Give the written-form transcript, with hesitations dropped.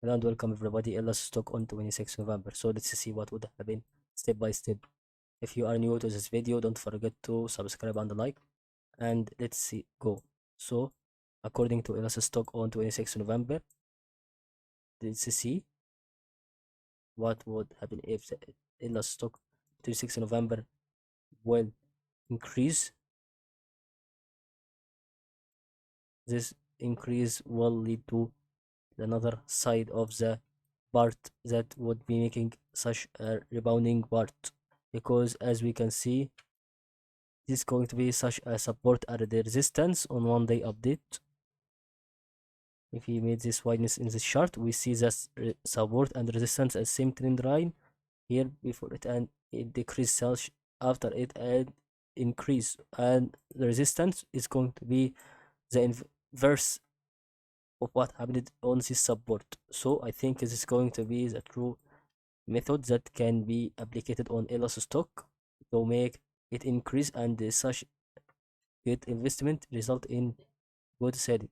And welcome everybody, ILUS stock on 26 November. So let's see what would happen step by step. If you are new to this video, don't forget to subscribe and like. And let's see, go. So, according to ILUS stock on 26 November, let's see what would happen if the ILUS stock 26 November will increase. This increase will lead to another side of the part that would be making such a rebounding part, because as we can see, this is going to be such a support and the resistance on 1 day update. If we made this wideness in this chart, we see that support and resistance as same trend line here before it, and it decrease after it and increase, and the resistance is going to be the inverse of what happened on this support. So I think this is going to be the true method that can be applied on ILUS stock to make it increase, and such good investment result in good selling.